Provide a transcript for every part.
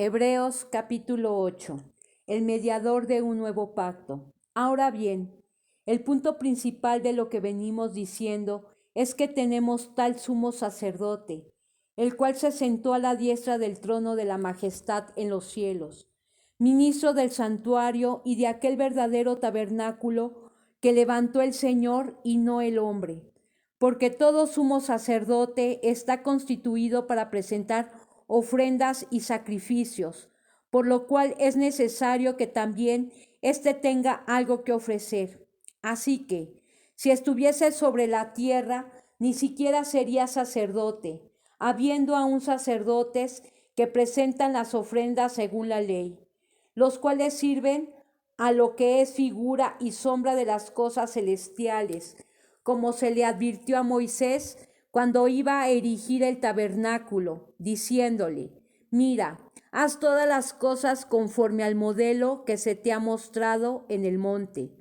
Hebreos capítulo 8. El mediador de un nuevo pacto. Ahora bien, el punto principal de lo que venimos diciendo es que tenemos tal sumo sacerdote, el cual se sentó a la diestra del trono de la majestad en los cielos, ministro del santuario y de aquel verdadero tabernáculo que levantó el Señor y no el hombre, porque todo sumo sacerdote está constituido para presentar ofrendas y sacrificios, por lo cual es necesario que también éste tenga algo que ofrecer. Así que, si estuviese sobre la tierra, ni siquiera sería sacerdote, habiendo aún sacerdotes que presentan las ofrendas según la ley, los cuales sirven a lo que es figura y sombra de las cosas celestiales, como se le advirtió a Moisés cuando iba a erigir el tabernáculo, diciéndole: Mira, haz todas las cosas conforme al modelo que se te ha mostrado en el monte.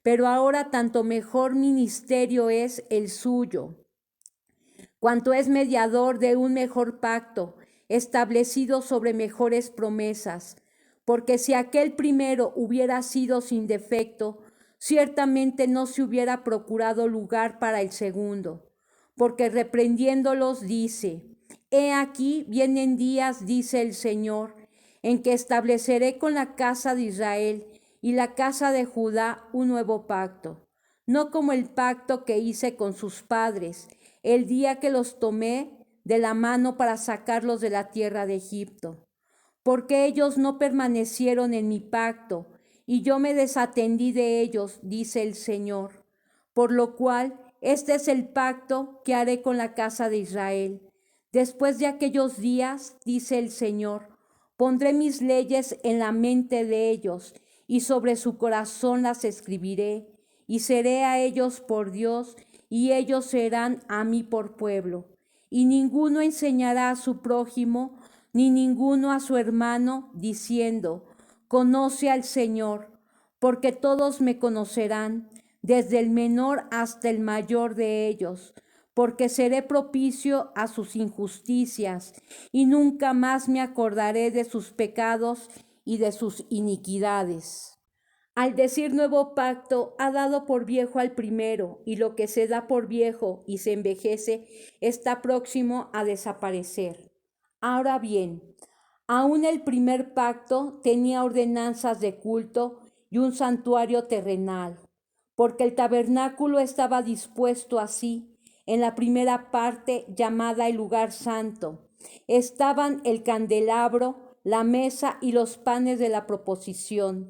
Pero ahora tanto mejor ministerio es el suyo, cuanto es mediador de un mejor pacto, establecido sobre mejores promesas. Porque si aquel primero hubiera sido sin defecto, ciertamente no se hubiera procurado lugar para el segundo. Porque reprendiéndolos dice: He aquí vienen días, dice el Señor, en que estableceré con la casa de Israel y la casa de Judá un nuevo pacto, no como el pacto que hice con sus padres, el día que los tomé de la mano para sacarlos de la tierra de Egipto, porque ellos no permanecieron en mi pacto, y yo me desatendí de ellos, dice el Señor. Por lo cual, este es el pacto que haré con la casa de Israel. Después de aquellos días, dice el Señor, pondré mis leyes en la mente de ellos, y sobre su corazón las escribiré, y seré a ellos por Dios, y ellos serán a mí por pueblo. Y ninguno enseñará a su prójimo, ni ninguno a su hermano, diciendo: Conoce al Señor, porque todos me conocerán, desde el menor hasta el mayor de ellos, porque seré propicio a sus injusticias, y nunca más me acordaré de sus pecados y de sus iniquidades. Al decir nuevo pacto, ha dado por viejo al primero, y lo que se da por viejo y se envejece está próximo a desaparecer. Ahora bien, aún el primer pacto tenía ordenanzas de culto y un santuario terrenal, porque el tabernáculo estaba dispuesto así. En la primera parte, llamada el lugar santo, estaban el candelabro, la mesa y los panes de la proposición.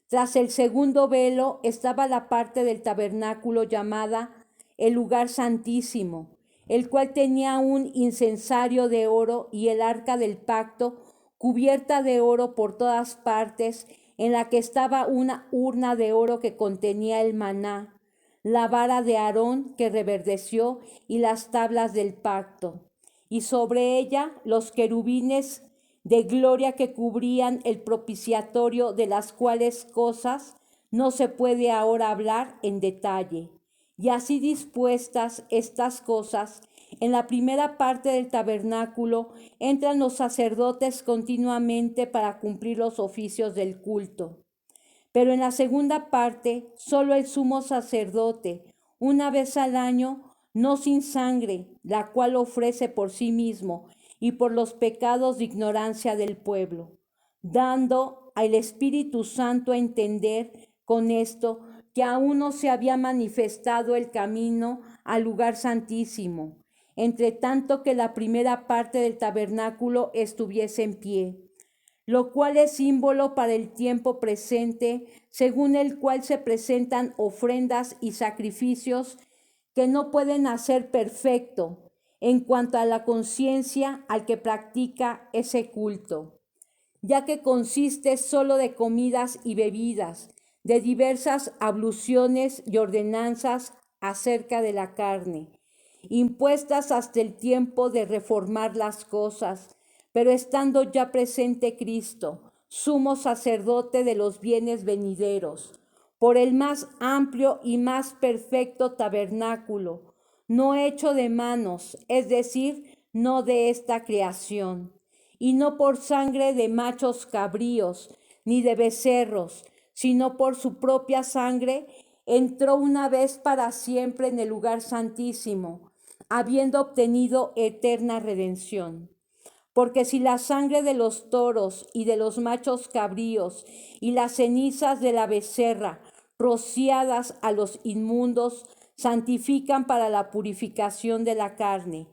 Tras el segundo velo estaba la parte del tabernáculo llamada el lugar santísimo, el cual tenía un incensario de oro y el arca del pacto cubierta de oro por todas partes, en la que estaba una urna de oro que contenía el maná, la vara de Aarón que reverdeció y las tablas del pacto, y sobre ella los querubines de gloria que cubrían el propiciatorio, de las cuales cosas no se puede ahora hablar en detalle. Y así dispuestas estas cosas, en la primera parte del tabernáculo entran los sacerdotes continuamente para cumplir los oficios del culto. Pero en la segunda parte, solo el sumo sacerdote, una vez al año, no sin sangre, la cual ofrece por sí mismo y por los pecados de ignorancia del pueblo, dando al Espíritu Santo a entender con esto que aún no se había manifestado el camino al lugar santísimo, entre tanto que la primera parte del tabernáculo estuviese en pie, lo cual es símbolo para el tiempo presente, según el cual se presentan ofrendas y sacrificios que no pueden hacer perfecto en cuanto a la conciencia al que practica ese culto, ya que consiste solo de comidas y bebidas, de diversas abluciones y ordenanzas acerca de la carne, impuestas hasta el tiempo de reformar las cosas, pero estando ya presente Cristo, sumo sacerdote de los bienes venideros, por el más amplio y más perfecto tabernáculo, no hecho de manos, es decir, no de esta creación, y no por sangre de machos cabríos, ni de becerros, sino por su propia sangre, entró una vez para siempre en el lugar santísimo, habiendo obtenido eterna redención. Porque si la sangre de los toros y de los machos cabríos y las cenizas de la becerra, rociadas a los inmundos, santifican para la purificación de la carne,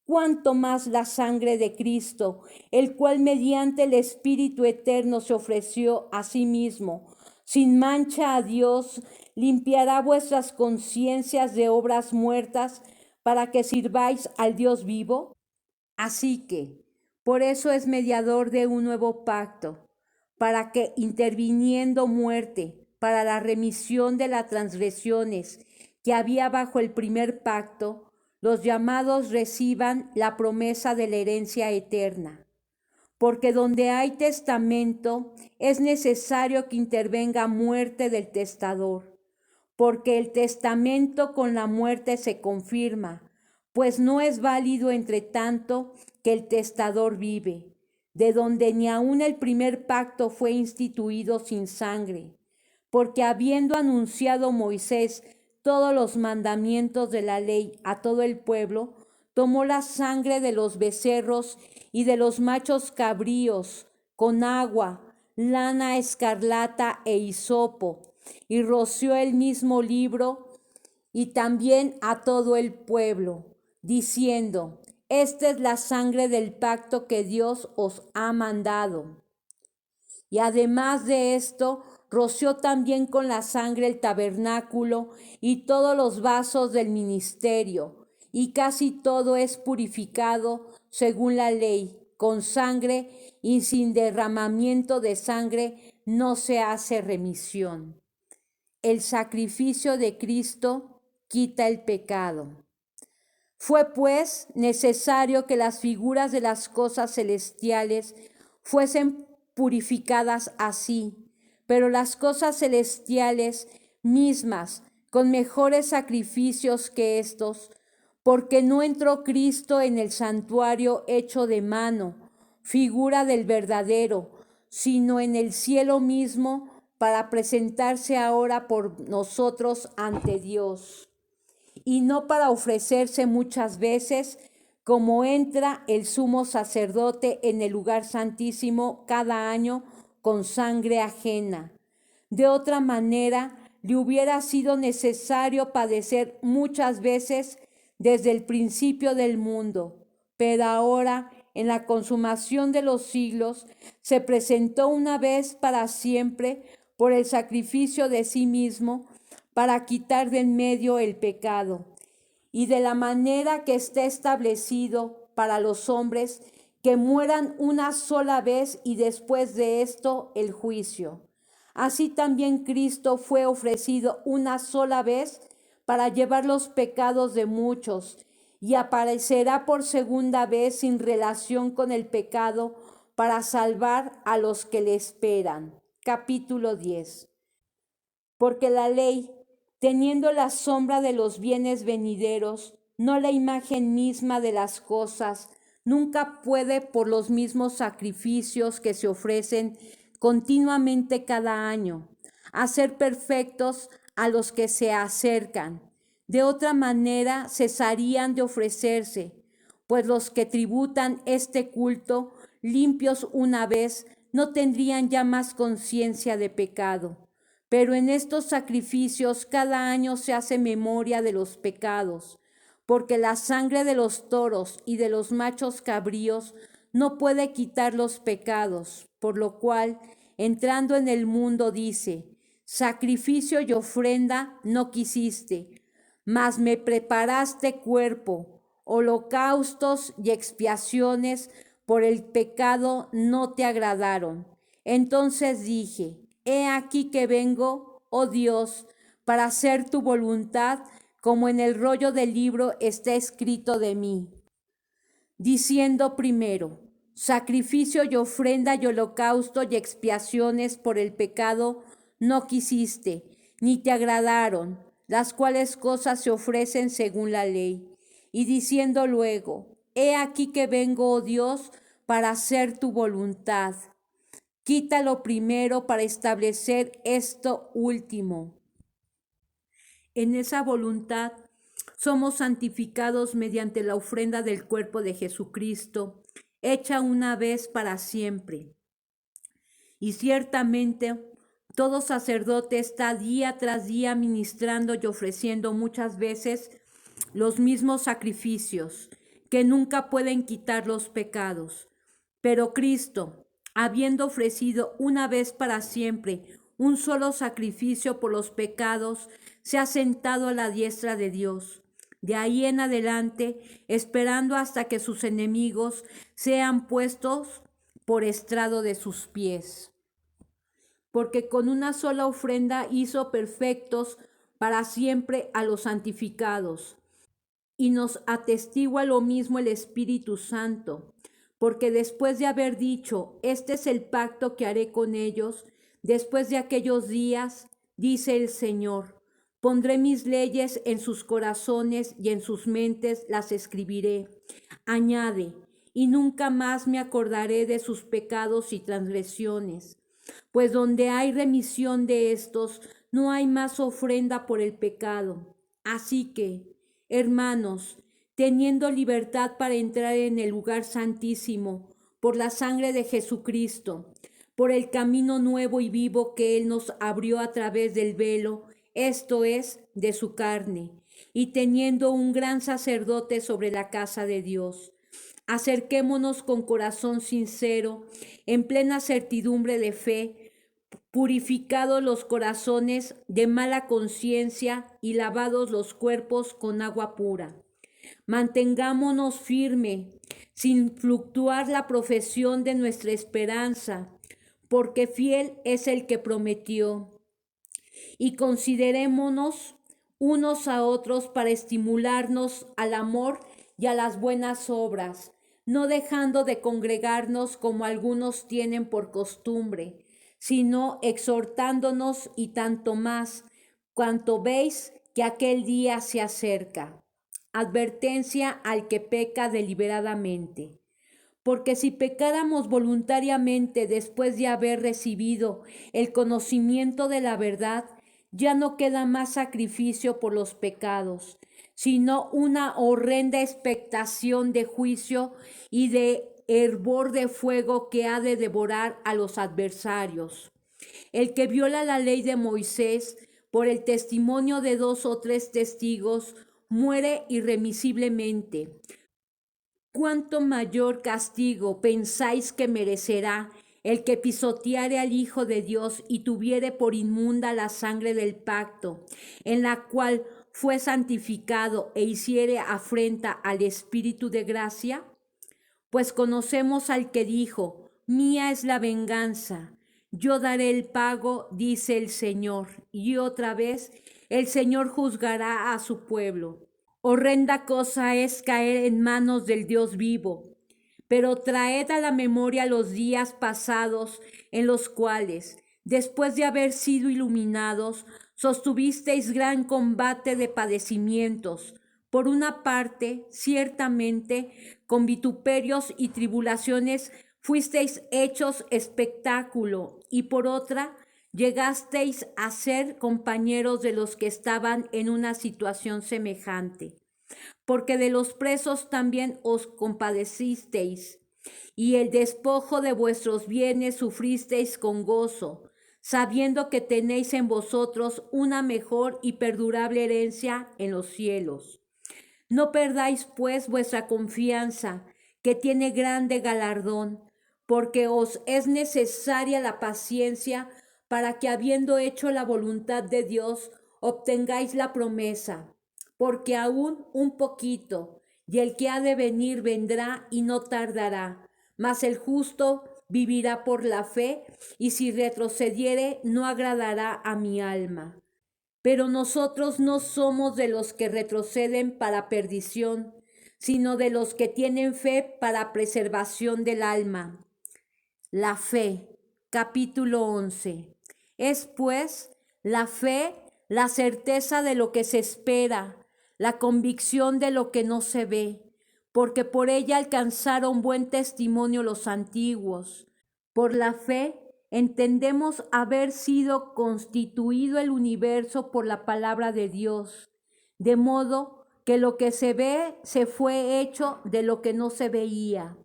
cuánto más la sangre de Cristo, el cual mediante el Espíritu eterno se ofreció a sí mismo, sin mancha a Dios, limpiará vuestras conciencias de obras muertas para que sirváis al Dios vivo. Así que, por eso es mediador de un nuevo pacto, para que interviniendo muerte para la remisión de las transgresiones que había bajo el primer pacto, los llamados reciban la promesa de la herencia eterna. Porque donde hay testamento, es necesario que intervenga muerte del testador, porque el testamento con la muerte se confirma, pues no es válido entre tanto que el testador vive, de donde ni aun el primer pacto fue instituido sin sangre, porque habiendo anunciado Moisés todos los mandamientos de la ley a todo el pueblo, tomó la sangre de los becerros y de los machos cabríos con agua, lana escarlata e hisopo, y roció el mismo libro y también a todo el pueblo, diciendo: esta es la sangre del pacto que Dios os ha mandado. Y además de esto, roció también con la sangre el tabernáculo y todos los vasos del ministerio, y casi todo es purificado según la ley, con sangre, y sin derramamiento de sangre no se hace remisión. El sacrificio de Cristo quita el pecado. Fue pues necesario que las figuras de las cosas celestiales fuesen purificadas así, pero las cosas celestiales mismas con mejores sacrificios que estos, porque no entró Cristo en el santuario hecho de mano, figura del verdadero, sino en el cielo mismo, para presentarse ahora por nosotros ante Dios, y no para ofrecerse muchas veces, como entra el sumo sacerdote en el lugar santísimo cada año con sangre ajena. De otra manera, le hubiera sido necesario padecer muchas veces desde el principio del mundo, pero ahora, en la consumación de los siglos, se presentó una vez para siempre por el sacrificio de sí mismo, para quitar de en medio el pecado, y de la manera que está establecido para los hombres, que mueran una sola vez y después de esto el juicio. Así también Cristo fue ofrecido una sola vez para llevar los pecados de muchos, y aparecerá por segunda vez sin relación con el pecado para salvar a los que le esperan. Capítulo 10. Porque la ley, teniendo la sombra de los bienes venideros, no la imagen misma de las cosas, nunca puede, por los mismos sacrificios que se ofrecen continuamente cada año, hacer perfectos a los que se acercan. De otra manera cesarían de ofrecerse, pues los que tributan este culto, limpios una vez, no tendrían ya más conciencia de pecado. Pero en estos sacrificios cada año se hace memoria de los pecados, porque la sangre de los toros y de los machos cabríos no puede quitar los pecados, por lo cual, entrando en el mundo, dice: sacrificio y ofrenda no quisiste, mas me preparaste cuerpo, holocaustos y expiaciones por el pecado no te agradaron. Entonces dije: he aquí que vengo, oh Dios, para hacer tu voluntad, como en el rollo del libro está escrito de mí. Diciendo primero: sacrificio y ofrenda y holocausto y expiaciones por el pecado no quisiste, ni te agradaron, las cuales cosas se ofrecen según la ley. Y diciendo luego: he aquí que vengo, oh Dios, para hacer tu voluntad. Quítalo primero para establecer esto último. En esa voluntad somos santificados mediante la ofrenda del cuerpo de Jesucristo, hecha una vez para siempre. Y ciertamente todo sacerdote está día tras día ministrando y ofreciendo muchas veces los mismos sacrificios, que nunca pueden quitar los pecados. Pero Cristo, habiendo ofrecido una vez para siempre un solo sacrificio por los pecados, se ha sentado a la diestra de Dios. De ahí en adelante, esperando hasta que sus enemigos sean puestos por estrado de sus pies. Porque con una sola ofrenda hizo perfectos para siempre a los santificados. Y nos atestigua lo mismo el Espíritu Santo, porque después de haber dicho, este es el pacto que haré con ellos, después de aquellos días, dice el Señor, pondré mis leyes en sus corazones y en sus mentes las escribiré. Añade, y nunca más me acordaré de sus pecados y transgresiones, pues donde hay remisión de estos, no hay más ofrenda por el pecado. Así que, hermanos, teniendo libertad para entrar en el lugar santísimo por la sangre de Jesucristo, por el camino nuevo y vivo que Él nos abrió a través del velo, esto es, de su carne, y teniendo un gran sacerdote sobre la casa de Dios, acerquémonos con corazón sincero, en plena certidumbre de fe, purificados los corazones de mala conciencia y lavados los cuerpos con agua pura. Mantengámonos firme, sin fluctuar la profesión de nuestra esperanza, porque fiel es el que prometió. Y considerémonos unos a otros para estimularnos al amor y a las buenas obras, no dejando de congregarnos como algunos tienen por costumbre, sino exhortándonos y tanto más, cuanto veis que aquel día se acerca. Advertencia al que peca deliberadamente. Porque si pecáramos voluntariamente después de haber recibido el conocimiento de la verdad, ya no queda más sacrificio por los pecados, sino una horrenda expectación de juicio y de hervor de fuego que ha de devorar a los adversarios. El que viola la ley de Moisés por el testimonio de 2 o 3 testigos muere irremisiblemente. ¿Cuánto mayor castigo pensáis que merecerá el que pisoteare al Hijo de Dios y tuviere por inmunda la sangre del pacto, en la cual fue santificado e hiciere afrenta al Espíritu de gracia? Pues conocemos al que dijo, mía es la venganza, yo daré el pago, dice el Señor. Y otra vez, el Señor juzgará a su pueblo. Horrenda cosa es caer en manos del Dios vivo, pero traed a la memoria los días pasados en los cuales, después de haber sido iluminados, sostuvisteis gran combate de padecimientos. Por una parte, ciertamente, con vituperios y tribulaciones fuisteis hechos espectáculo, y por otra, llegasteis a ser compañeros de los que estaban en una situación semejante, porque de los presos también os compadecisteis, y el despojo de vuestros bienes sufristeis con gozo, sabiendo que tenéis en vosotros una mejor y perdurable herencia en los cielos. No perdáis, pues, vuestra confianza, que tiene grande galardón, porque os es necesaria la paciencia para que, habiendo hecho la voluntad de Dios, obtengáis la promesa. Porque aún un poquito, y el que ha de venir vendrá y no tardará, mas el justo vivirá por la fe, y si retrocediere no agradará a mi alma. Pero nosotros no somos de los que retroceden para perdición, sino de los que tienen fe para preservación del alma. La fe, capítulo 11. Es pues la fe, la certeza de lo que se espera, la convicción de lo que no se ve, porque por ella alcanzaron buen testimonio los antiguos. Por la fe entendemos haber sido constituido el universo por la palabra de Dios, de modo que lo que se ve se fue hecho de lo que no se veía.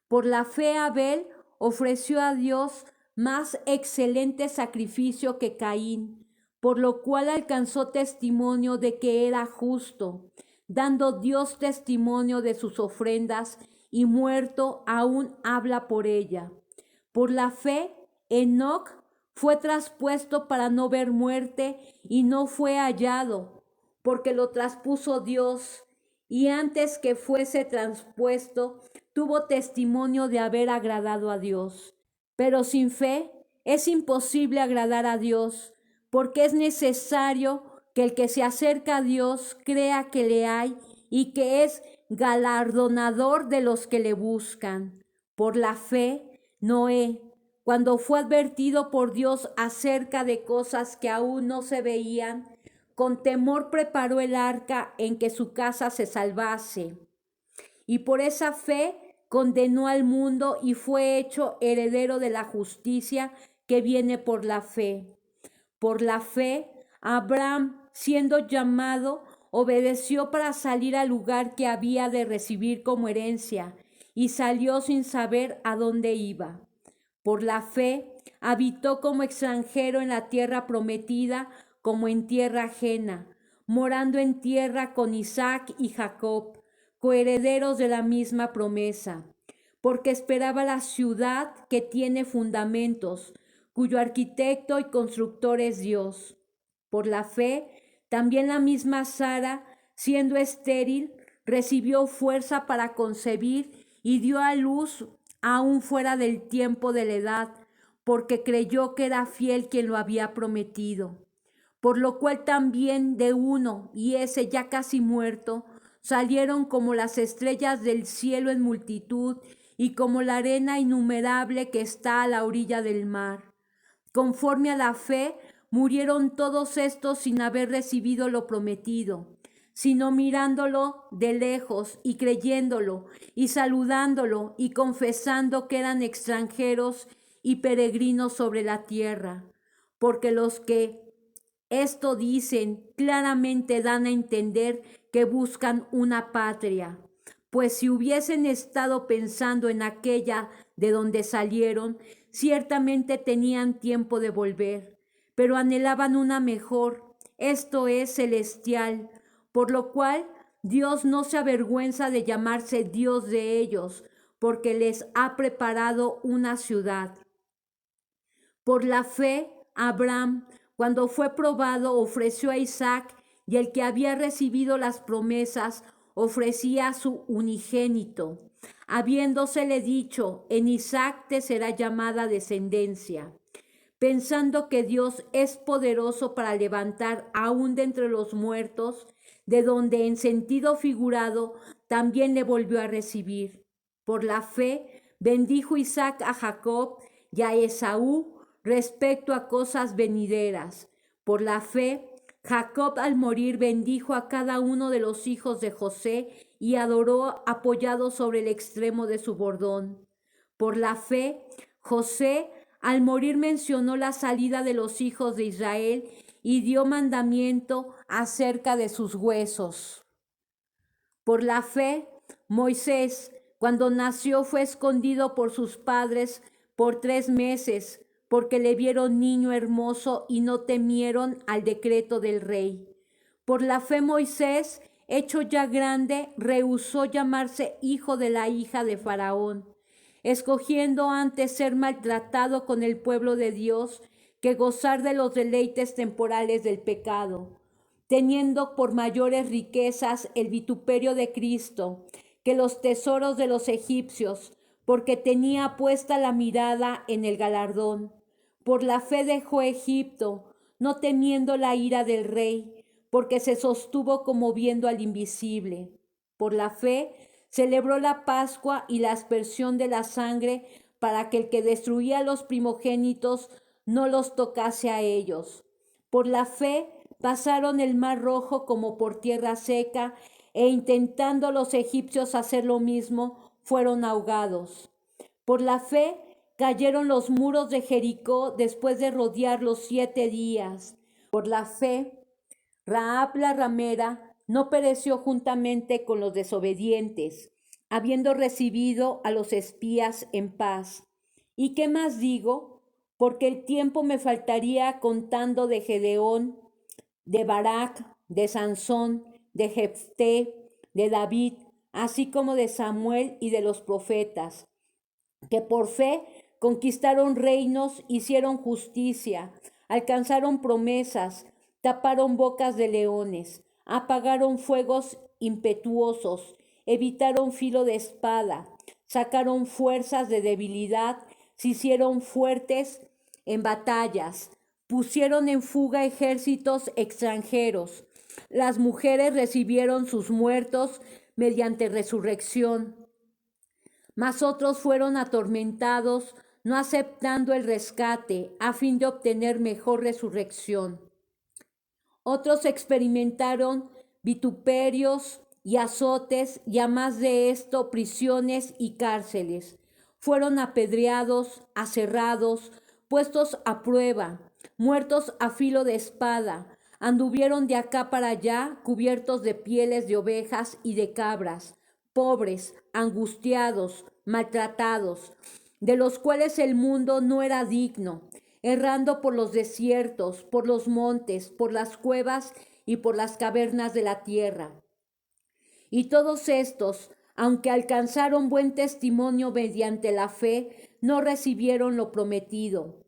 Por la fe Abel ofreció a Dios más excelente sacrificio que Caín, por lo cual alcanzó testimonio de que era justo, dando Dios testimonio de sus ofrendas, y muerto aún habla por ella. Por la fe, Enoc fue traspuesto para no ver muerte y no fue hallado, porque lo traspuso Dios, y antes que fuese traspuesto, tuvo testimonio de haber agradado a Dios. Pero sin fe es imposible agradar a Dios, porque es necesario que el que se acerca a Dios crea que le hay y que es galardonador de los que le buscan. Por la fe, Noé, cuando fue advertido por Dios acerca de cosas que aún no se veían, con temor preparó el arca en que su casa se salvase. Y por esa fe condenó al mundo y fue hecho heredero de la justicia que viene por la fe. Por la fe, Abraham, siendo llamado, obedeció para salir al lugar que había de recibir como herencia, y salió sin saber a dónde iba. Por la fe, habitó como extranjero en la tierra prometida, como en tierra ajena, morando en tierra con Isaac y Jacob, coherederos de la misma promesa, porque esperaba la ciudad que tiene fundamentos, cuyo arquitecto y constructor es Dios. Por la fe, también la misma Sara, siendo estéril, recibió fuerza para concebir y dio a luz aún fuera del tiempo de la edad, porque creyó que era fiel quien lo había prometido. Por lo cual también de uno, y ese ya casi muerto, salieron como las estrellas del cielo en multitud y como la arena innumerable que está a la orilla del mar. Conforme a la fe, murieron todos estos sin haber recibido lo prometido, sino mirándolo de lejos y creyéndolo y saludándolo y confesando que eran extranjeros y peregrinos sobre la tierra. Porque los que esto dicen claramente dan a entender que buscan una patria, pues si hubiesen estado pensando en aquella de donde salieron, ciertamente tenían tiempo de volver, pero anhelaban una mejor, esto es celestial, por lo cual Dios no se avergüenza de llamarse Dios de ellos, porque les ha preparado una ciudad. Por la fe, Abraham, cuando fue probado, ofreció a Isaac, y el que había recibido las promesas ofrecía a su unigénito, habiéndosele dicho, en Isaac te será llamada descendencia, pensando que Dios es poderoso para levantar aún de entre los muertos, de donde en sentido figurado también le volvió a recibir. Por la fe bendijo Isaac a Jacob y a Esaú respecto a cosas venideras. Por la fe, Jacob al morir bendijo a cada uno de los hijos de José y adoró apoyado sobre el extremo de su bordón. Por la fe, José al morir mencionó la salida de los hijos de Israel y dio mandamiento acerca de sus huesos. Por la fe, Moisés, cuando nació, fue escondido por sus padres por 3 meses, porque le vieron niño hermoso y no temieron al decreto del rey. Por la fe Moisés, hecho ya grande, rehusó llamarse hijo de la hija de Faraón, escogiendo antes ser maltratado con el pueblo de Dios que gozar de los deleites temporales del pecado, teniendo por mayores riquezas el vituperio de Cristo que los tesoros de los egipcios, porque tenía puesta la mirada en el galardón. Por la fe dejó Egipto, no temiendo la ira del rey, porque se sostuvo como viendo al invisible. Por la fe celebró la Pascua y la aspersión de la sangre, para que el que destruía a los primogénitos no los tocase a ellos. Por la fe pasaron el mar Rojo como por tierra seca, e intentando los egipcios hacer lo mismo, fueron ahogados. Por la fe cayeron los muros de Jericó después de rodearlos 7 días. Por la fe, Rahab la ramera no pereció juntamente con los desobedientes, habiendo recibido a los espías en paz. ¿Y qué más digo? Porque el tiempo me faltaría contando de Gedeón, de Barak, de Sansón, de Jefté, de David, así como de Samuel y de los profetas, que por fe conquistaron reinos, hicieron justicia, alcanzaron promesas, taparon bocas de leones, apagaron fuegos impetuosos, evitaron filo de espada, sacaron fuerzas de debilidad, se hicieron fuertes en batallas, pusieron en fuga ejércitos extranjeros. Las mujeres recibieron sus muertos mediante resurrección, mas otros fueron atormentados, no aceptando el rescate, a fin de obtener mejor resurrección. Otros experimentaron vituperios y azotes, y a más de esto, prisiones y cárceles. Fueron apedreados, aserrados, puestos a prueba, muertos a filo de espada. Anduvieron de acá para allá, cubiertos de pieles de ovejas y de cabras, pobres, angustiados, maltratados, de los cuales el mundo no era digno, errando por los desiertos, por los montes, por las cuevas y por las cavernas de la tierra. Y todos estos, aunque alcanzaron buen testimonio mediante la fe, no recibieron lo prometido,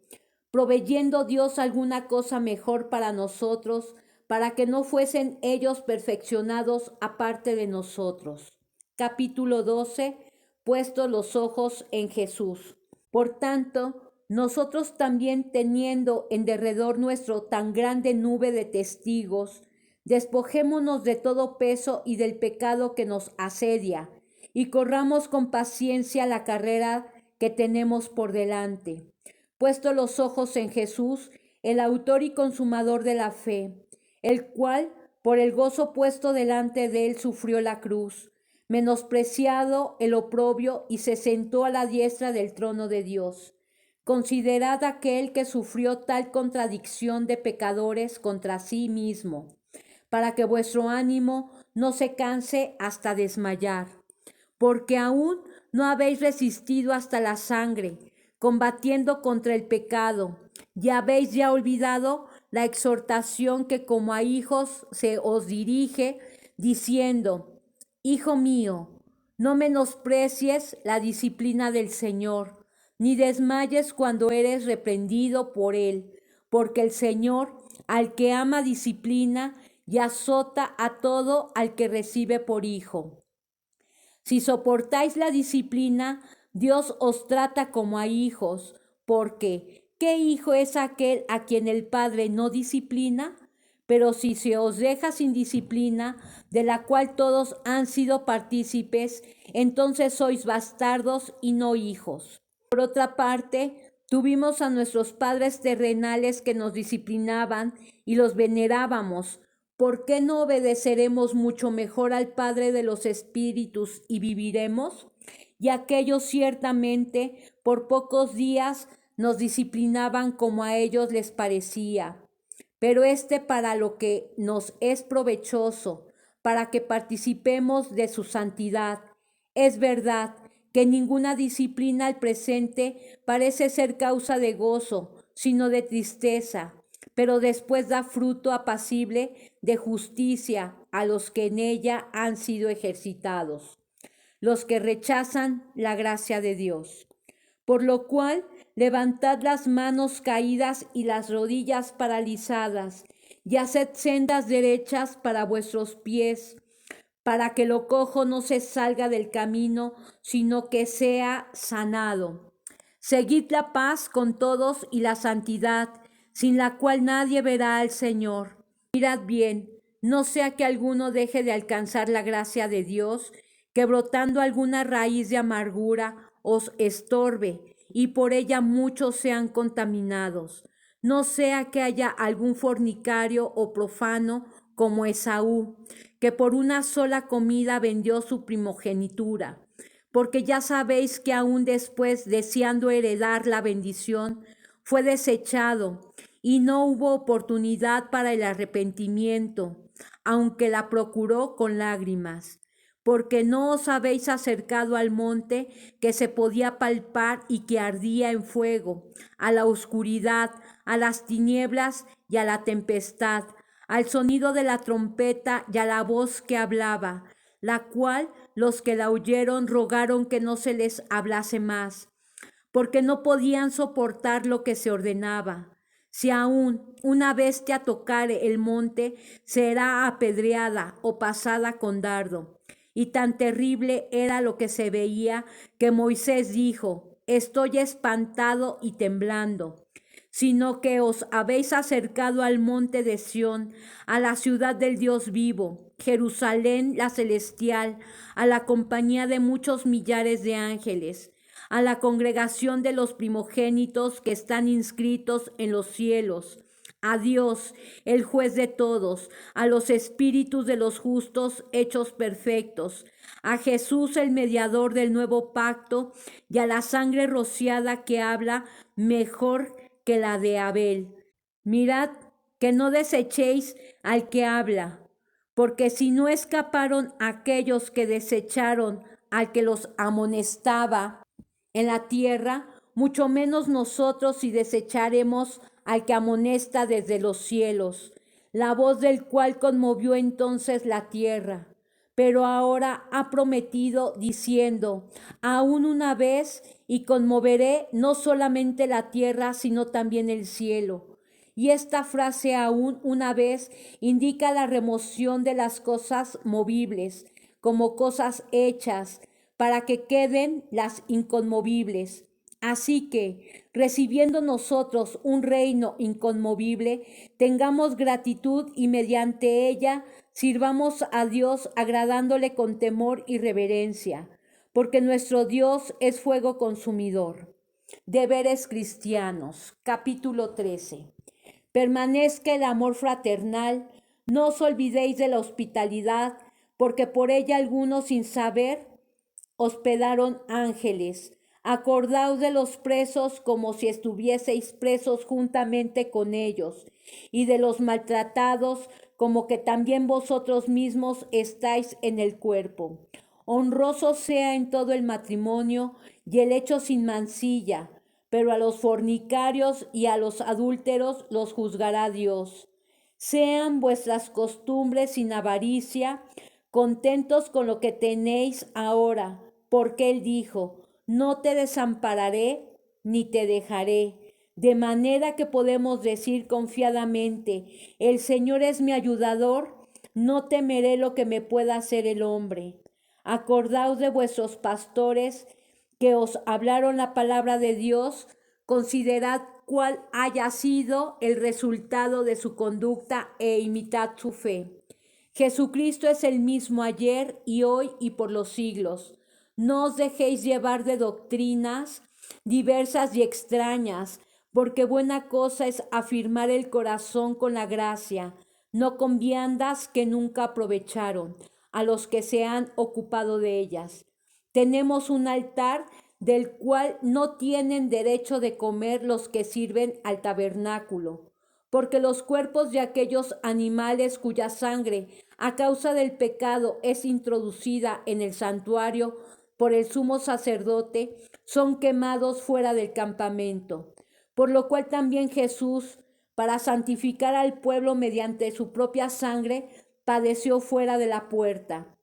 proveyendo Dios alguna cosa mejor para nosotros, para que no fuesen ellos perfeccionados aparte de nosotros. Capítulo 12. Puestos los ojos en Jesús. Por tanto, nosotros también, teniendo en derredor nuestro tan grande nube de testigos, despojémonos de todo peso y del pecado que nos asedia, y corramos con paciencia la carrera que tenemos por delante. Puesto los ojos en Jesús, el autor y consumador de la fe, el cual, por el gozo puesto delante de él, sufrió la cruz, menospreciado el oprobio, y se sentó a la diestra del trono de Dios. Considerad aquel que sufrió tal contradicción de pecadores contra sí mismo, para que vuestro ánimo no se canse hasta desmayar, porque aún no habéis resistido hasta la sangre, combatiendo contra el pecado, y habéis ya olvidado la exhortación que como a hijos se os dirige, diciendo: Hijo mío, no menosprecies la disciplina del Señor, ni desmayes cuando eres reprendido por Él, porque el Señor, al que ama, disciplina y azota a todo al que recibe por hijo. Si soportáis la disciplina, Dios os trata como a hijos, porque ¿qué hijo es aquel a quien el Padre no disciplina? Pero si se os deja sin disciplina, de la cual todos han sido partícipes, entonces sois bastardos y no hijos. Por otra parte, tuvimos a nuestros padres terrenales que nos disciplinaban y los venerábamos. ¿Por qué no obedeceremos mucho mejor al Padre de los Espíritus y viviremos? Y aquellos ciertamente por pocos días nos disciplinaban como a ellos les parecía, pero para lo que nos es provechoso, para que participemos de su santidad. Es verdad que ninguna disciplina al presente parece ser causa de gozo, sino de tristeza, pero después da fruto apacible de justicia a los que en ella han sido ejercitados, los que rechazan la gracia de Dios. Por lo cual, levantad las manos caídas y las rodillas paralizadas, y haced sendas derechas para vuestros pies, para que lo cojo no se salga del camino, sino que sea sanado. Seguid la paz con todos y la santidad, sin la cual nadie verá al Señor. Mirad bien, no sea que alguno deje de alcanzar la gracia de Dios, que brotando alguna raíz de amargura os estorbe, y por ella muchos sean contaminados. No sea que haya algún fornicario o profano como Esaú, que por una sola comida vendió su primogenitura. Porque ya sabéis que aún después, deseando heredar la bendición, fue desechado y no hubo oportunidad para el arrepentimiento, aunque la procuró con lágrimas. Porque no os habéis acercado al monte que se podía palpar y que ardía en fuego, a la oscuridad, a las tinieblas y a la tempestad, al sonido de la trompeta y a la voz que hablaba, la cual los que la oyeron rogaron que no se les hablase más, porque no podían soportar lo que se ordenaba. Si aún una bestia tocare el monte, será apedreada o pasada con dardo. Y tan terrible era lo que se veía que Moisés dijo: estoy espantado y temblando. Sino que os habéis acercado al monte de Sión, a la ciudad del Dios vivo, Jerusalén la celestial, a la compañía de muchos millares de ángeles, a la congregación de los primogénitos que están inscritos en los cielos, a Dios, el juez de todos, a los espíritus de los justos hechos perfectos, a Jesús el mediador del nuevo pacto, y a la sangre rociada que habla mejor que la de Abel. Mirad que no desechéis al que habla, porque si no escaparon aquellos que desecharon al que los amonestaba en la tierra, mucho menos nosotros si desecharemos al que amonesta desde los cielos, la voz del cual conmovió entonces la tierra. Pero ahora ha prometido diciendo: aún una vez, y conmoveré no solamente la tierra, sino también el cielo. Y esta frase aún una vez indica la remoción de las cosas movibles como cosas hechas, para que queden las inconmovibles. Así que, recibiendo nosotros un reino inconmovible, tengamos gratitud y mediante ella sirvamos a Dios agradándole con temor y reverencia, porque nuestro Dios es fuego consumidor. Deberes cristianos, capítulo 13. Permanezca el amor fraternal, no os olvidéis de la hospitalidad, porque por ella algunos sin saber hospedaron ángeles. Acordaos de los presos como si estuvieseis presos juntamente con ellos, y de los maltratados como que también vosotros mismos estáis en el cuerpo. Honroso sea en todo el matrimonio y el hecho sin mancilla, pero a los fornicarios y a los adúlteros los juzgará Dios. Sean vuestras costumbres sin avaricia, contentos con lo que tenéis ahora, porque Él dijo: no te desampararé ni te dejaré. De manera que podemos decir confiadamente: el Señor es mi ayudador, no temeré lo que me pueda hacer el hombre. Acordaos de vuestros pastores que os hablaron la palabra de Dios, considerad cuál haya sido el resultado de su conducta e imitad su fe. Jesucristo es el mismo ayer y hoy y por los siglos. No os dejéis llevar de doctrinas diversas y extrañas, porque buena cosa es afirmar el corazón con la gracia, no con viandas que nunca aprovecharon a los que se han ocupado de ellas. Tenemos un altar del cual no tienen derecho de comer los que sirven al tabernáculo, porque los cuerpos de aquellos animales cuya sangre a causa del pecado es introducida en el santuario por el sumo sacerdote, son quemados fuera del campamento. Por lo cual también Jesús, para santificar al pueblo mediante su propia sangre, padeció fuera de la puerta.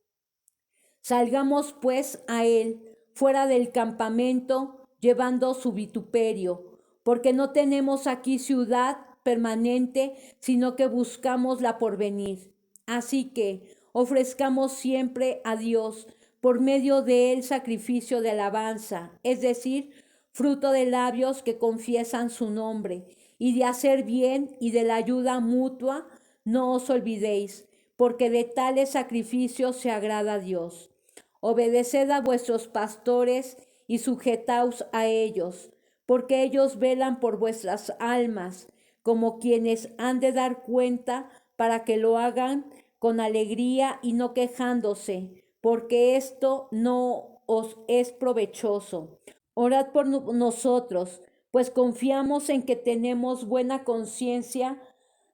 Salgamos pues a él, fuera del campamento, llevando su vituperio, porque no tenemos aquí ciudad permanente, sino que buscamos la porvenir. Así que ofrezcamos siempre a Dios por medio de él sacrificio de alabanza, es decir, fruto de labios que confiesan su nombre, y de hacer bien y de la ayuda mutua, no os olvidéis, porque de tales sacrificios se agrada a Dios. Obedeced a vuestros pastores y sujetaos a ellos, porque ellos velan por vuestras almas, como quienes han de dar cuenta, para que lo hagan con alegría y no quejándose, porque esto no os es provechoso. Orad por nosotros, pues confiamos en que tenemos buena conciencia,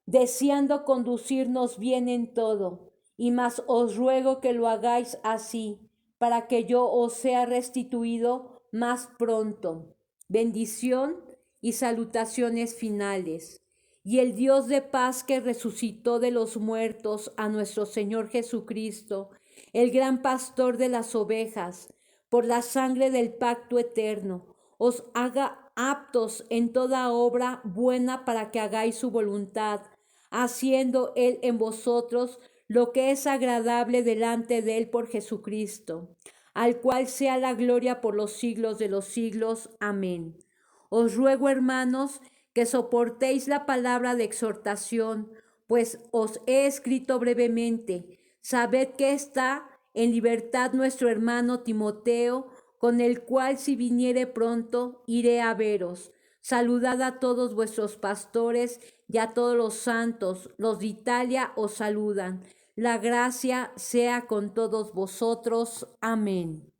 deseando conducirnos bien en todo. Y más os ruego que lo hagáis así, para que yo os sea restituido más pronto. Bendición y salutaciones finales. Y el Dios de paz que resucitó de los muertos a nuestro Señor Jesucristo, el gran pastor de las ovejas, por la sangre del pacto eterno, os haga aptos en toda obra buena para que hagáis su voluntad, haciendo Él en vosotros lo que es agradable delante de Él por Jesucristo, al cual sea la gloria por los siglos de los siglos. Amén. Os ruego, hermanos, que soportéis la palabra de exhortación, pues os he escrito brevemente. Sabed que está en libertad nuestro hermano Timoteo, con el cual si viniere pronto iré a veros. Saludad a todos vuestros pastores y a todos los santos. Los de Italia os saludan. La gracia sea con todos vosotros. Amén.